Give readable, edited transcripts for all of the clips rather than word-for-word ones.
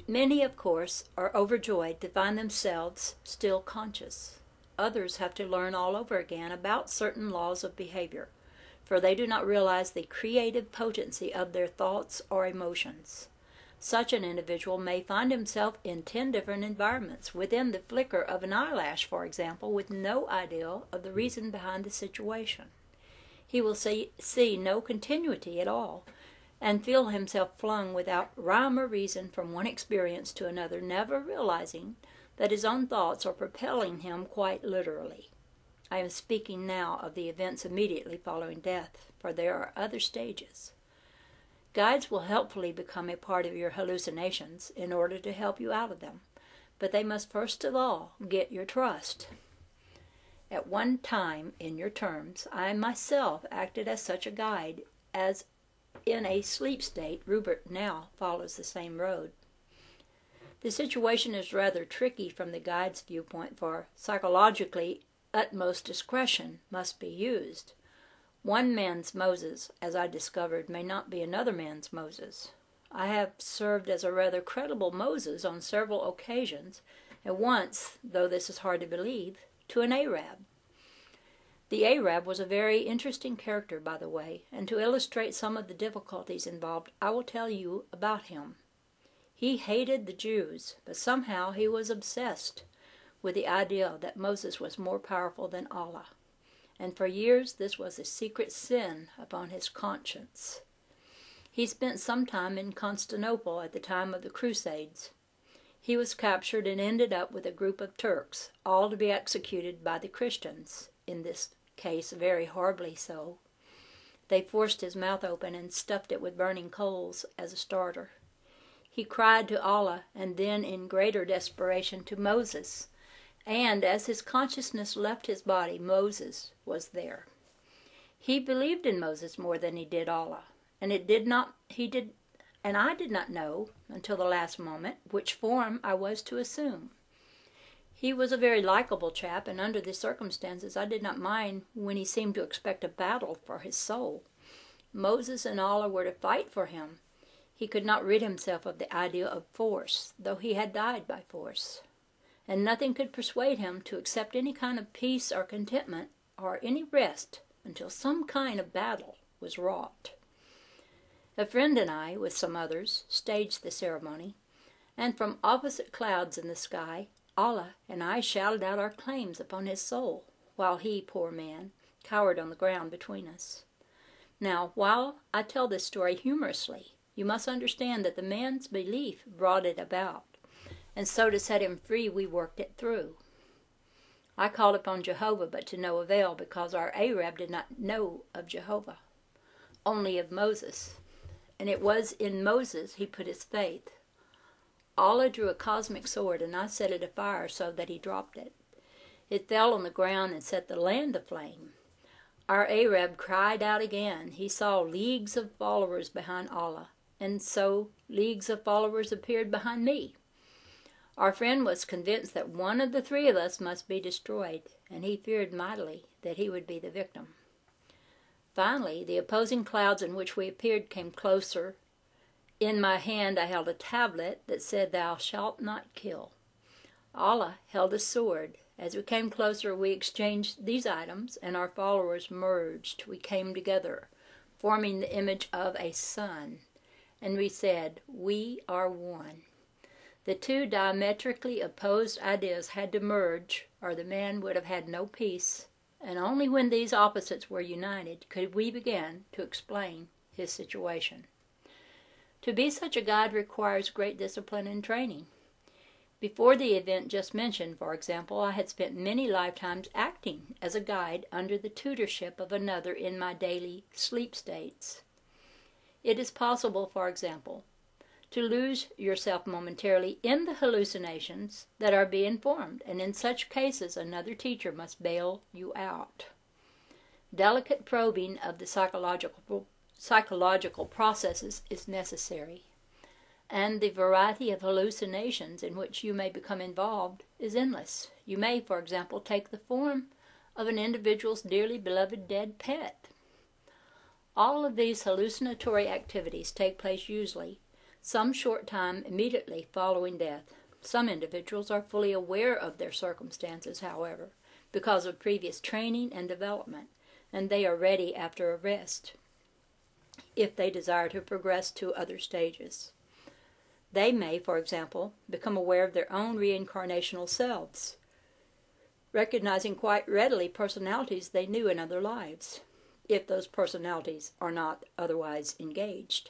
Many, of course, are overjoyed to find themselves still conscious. Others have to learn all over again about certain laws of behavior, for they do not realize the creative potency of their thoughts or emotions. Such an individual may find himself in 10 different environments within the flicker of an eyelash, for example, with no idea of the reason behind the situation. He will see no continuity at all, and feel himself flung without rhyme or reason from one experience to another, never realizing that his own thoughts are propelling him quite literally. I am speaking now of the events immediately following death, for there are other stages. Guides will helpfully become a part of your hallucinations in order to help you out of them, but they must first of all get your trust. At one time in your terms, I myself acted as such a guide, as in a sleep state. Rupert now follows the same road. The situation is rather tricky from the guide's viewpoint, for psychologically utmost discretion must be used. One man's Moses, as I discovered, may not be another man's Moses. I have served as a rather credible Moses on several occasions, and once, though this is hard to believe, to an Arab. The Arab was a very interesting character, by the way, and to illustrate some of the difficulties involved, I will tell you about him. He hated the Jews, but somehow he was obsessed with the idea that Moses was more powerful than Allah, and for years this was a secret sin upon his conscience. He spent some time in Constantinople at the time of the Crusades. He was captured and ended up with a group of Turks, all to be executed by the Christians, in this case very horribly so. They forced his mouth open and stuffed it with burning coals as a starter. He cried to Allah, and then in greater desperation to Moses, and as his consciousness left his body, Moses was there. He believed in Moses more than he did Allah, and I did not know until the last moment which form I was to assume. He was a very likable chap, and under the circumstances I did not mind when he seemed to expect a battle for his soul. Moses and Allah were to fight for him. He could not rid himself of the idea of force, though he had died by force. And nothing could persuade him to accept any kind of peace or contentment or any rest until some kind of battle was wrought. A friend and I, with some others, staged the ceremony, and from opposite clouds in the sky, Allah and I shouted out our claims upon his soul, while he, poor man, cowered on the ground between us. Now, while I tell this story humorously, you must understand that the man's belief brought it about, and so to set him free we worked it through. I called upon Jehovah, but to no avail, because our Arab did not know of Jehovah, only of Moses, and it was in Moses he put his faith. Allah drew a cosmic sword, and I set it afire so that he dropped it. It fell on the ground and set the land aflame. Our Arab cried out again. He saw leagues of followers behind Allah, and so leagues of followers appeared behind me. Our friend was convinced that one of the three of us must be destroyed, and he feared mightily that he would be the victim. Finally, the opposing clouds in which we appeared came closer. In my hand I held a tablet that said, "Thou shalt not kill." Allah held a sword. As we came closer, we exchanged these items, and our followers merged. We came together, forming the image of a sun, and we said, "We are one." The two diametrically opposed ideas had to merge, or the man would have had no peace, and only when these opposites were united could we begin to explain his situation. To be such a guide requires great discipline and training. Before the event just mentioned, for example, I had spent many lifetimes acting as a guide under the tutorship of another in my daily sleep states. It is possible, for example, to lose yourself momentarily in the hallucinations that are being formed, and in such cases another teacher must bail you out. Delicate probing of the psychological processes is necessary, and the variety of hallucinations in which you may become involved is endless. You may, for example, take the form of an individual's dearly beloved dead pet. All of these hallucinatory activities take place usually some short time immediately following death. Some individuals are fully aware of their circumstances, however, because of previous training and development, and they are ready after a rest if they desire to progress to other stages. They may, for example, become aware of their own reincarnational selves, recognizing quite readily personalities they knew in other lives, if those personalities are not otherwise engaged.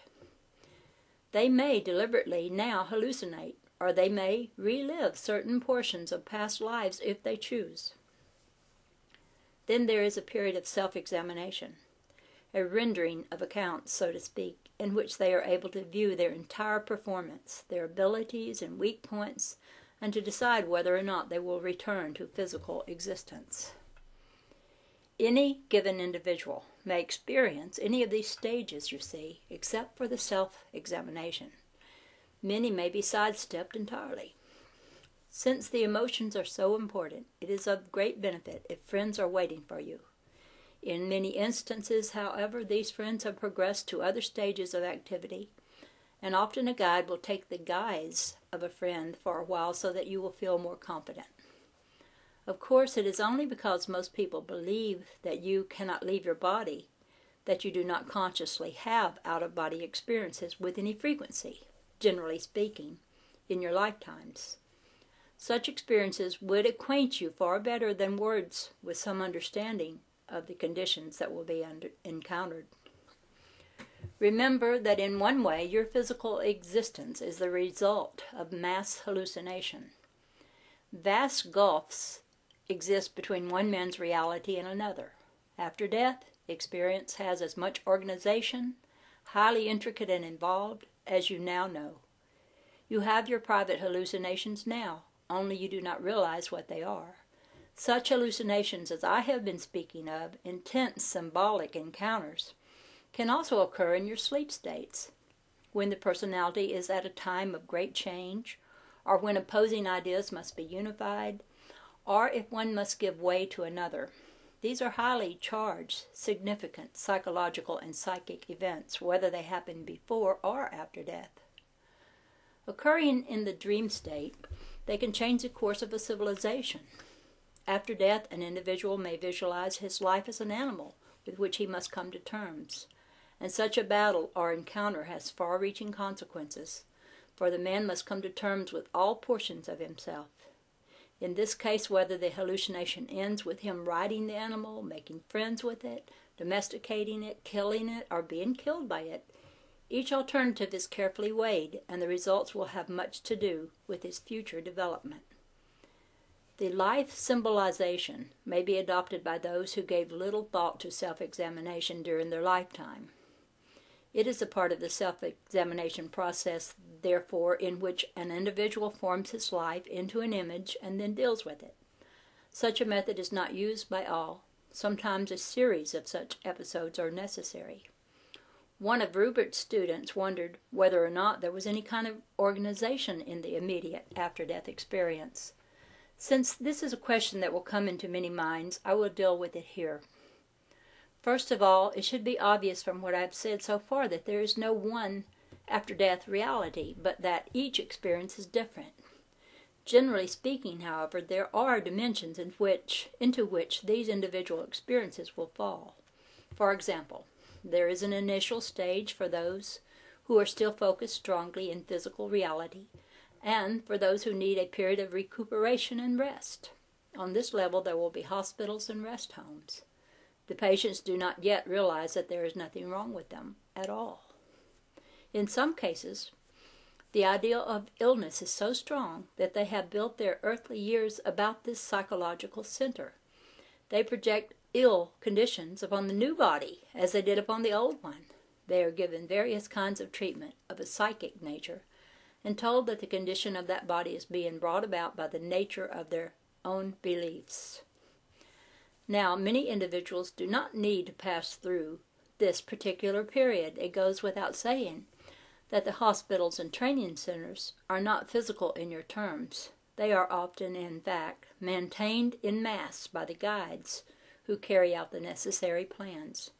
They may deliberately now hallucinate, or they may relive certain portions of past lives if they choose. Then there is a period of self-examination, a rendering of accounts, so to speak, in which they are able to view their entire performance, their abilities and weak points, and to decide whether or not they will return to physical existence. Any given individual may experience any of these stages, you see, except for the self-examination. Many may be sidestepped entirely. Since the emotions are so important, it is of great benefit if friends are waiting for you. In many instances, however, these friends have progressed to other stages of activity, and often a guide will take the guise of a friend for a while so that you will feel more confident. Of course, it is only because most people believe that you cannot leave your body that you do not consciously have out-of-body experiences with any frequency, generally speaking, in your lifetimes. Such experiences would acquaint you far better than words with some understanding of the conditions that will be encountered. Remember that in one way your physical existence is the result of mass hallucination. Vast gulfs exist between one man's reality and another. After death, experience has as much organization, highly intricate and involved, as you now know. You have your private hallucinations now, only you do not realize what they are. Such hallucinations as I have been speaking of, intense symbolic encounters, can also occur in your sleep states, when the personality is at a time of great change, or when opposing ideas must be unified, or if one must give way to another. These are highly charged, significant psychological and psychic events, whether they happen before or after death. Occurring in the dream state, they can change the course of a civilization. After death, an individual may visualize his life as an animal with which he must come to terms, and such a battle or encounter has far-reaching consequences, for the man must come to terms with all portions of himself. In this case, whether the hallucination ends with him riding the animal, making friends with it, domesticating it, killing it, or being killed by it, each alternative is carefully weighed, and the results will have much to do with his future development. The life symbolization may be adopted by those who gave little thought to self-examination during their lifetime. It is a part of the self-examination process, therefore, in which an individual forms his life into an image and then deals with it. Such a method is not used by all. Sometimes a series of such episodes are necessary. One of Rupert's students wondered whether or not there was any kind of organization in the immediate after-death experience. Since this is a question that will come into many minds, I will deal with it here. First of all, it should be obvious from what I have said so far that there is no one after-death reality, but that each experience is different. Generally speaking, however, there are dimensions into which these individual experiences will fall. For example, there is an initial stage for those who are still focused strongly in physical reality, and for those who need a period of recuperation and rest. On this level, there will be hospitals and rest homes. The patients do not yet realize that there is nothing wrong with them at all. In some cases, the idea of illness is so strong that they have built their earthly years about this psychological center. They project ill conditions upon the new body as they did upon the old one. They are given various kinds of treatment of a psychic nature and told that the condition of that body is being brought about by the nature of their own beliefs. Now, many individuals do not need to pass through this particular period. It goes without saying that the hospitals and training centers are not physical in your terms. They are often, in fact, maintained in mass by the guides who carry out the necessary plans.